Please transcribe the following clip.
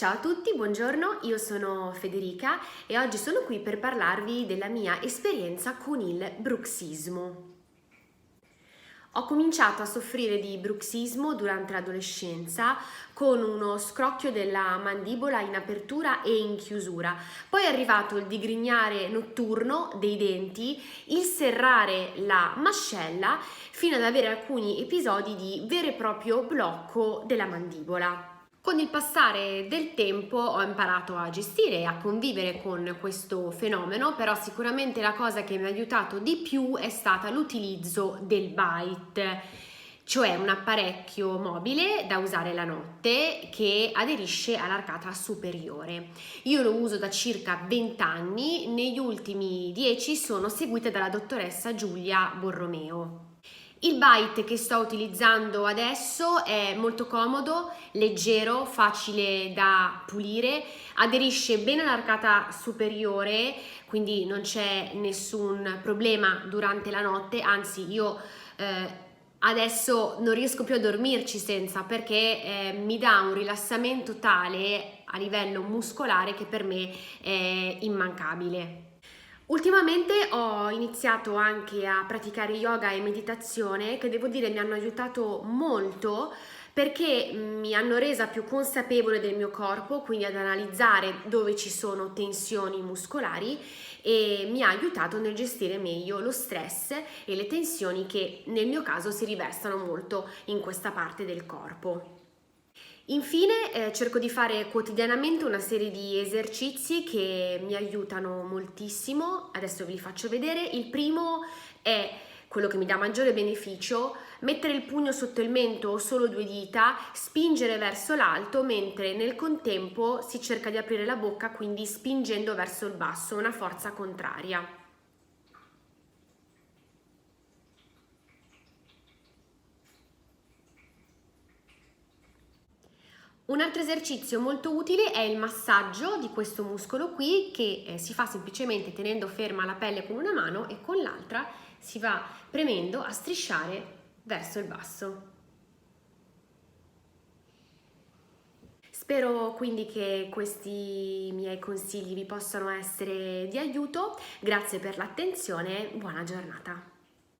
Ciao a tutti, buongiorno, io sono Federica e oggi sono qui per parlarvi della mia esperienza con il bruxismo. Ho cominciato a soffrire di bruxismo durante l'adolescenza con uno scrocchio della mandibola in apertura e in chiusura. Poi è arrivato il digrignare notturno dei denti, il serrare la mascella fino ad avere alcuni episodi di vero e proprio blocco della mandibola. Con il passare del tempo ho imparato a gestire e a convivere con questo fenomeno, però sicuramente la cosa che mi ha aiutato di più è stata l'utilizzo del Bite, cioè un apparecchio mobile da usare la notte che aderisce all'arcata superiore. Io lo uso da circa 20 anni, negli ultimi 10 sono seguita dalla dottoressa Giulia Borromeo. Il Bite che sto utilizzando adesso è molto comodo, leggero, facile da pulire, aderisce bene all'arcata superiore, quindi non c'è nessun problema durante la notte, anzi io adesso non riesco più a dormirci senza, perché mi dà un rilassamento tale a livello muscolare che per me è immancabile. Ultimamente ho iniziato anche a praticare yoga e meditazione che devo dire mi hanno aiutato molto perché mi hanno resa più consapevole del mio corpo, quindi ad analizzare dove ci sono tensioni muscolari e mi ha aiutato nel gestire meglio lo stress e le tensioni che nel mio caso si riversano molto in questa parte del corpo. Infine, cerco di fare quotidianamente una serie di esercizi che mi aiutano moltissimo, adesso ve li faccio vedere. Il primo è quello che mi dà maggiore beneficio: mettere il pugno sotto il mento o solo due dita, spingere verso l'alto mentre nel contempo si cerca di aprire la bocca, quindi spingendo verso il basso, una forza contraria. Un altro esercizio molto utile è il massaggio di questo muscolo qui che si fa semplicemente tenendo ferma la pelle con una mano e con l'altra si va premendo a strisciare verso il basso. Spero quindi che questi miei consigli vi possano essere di aiuto. Grazie per l'attenzione, buona giornata.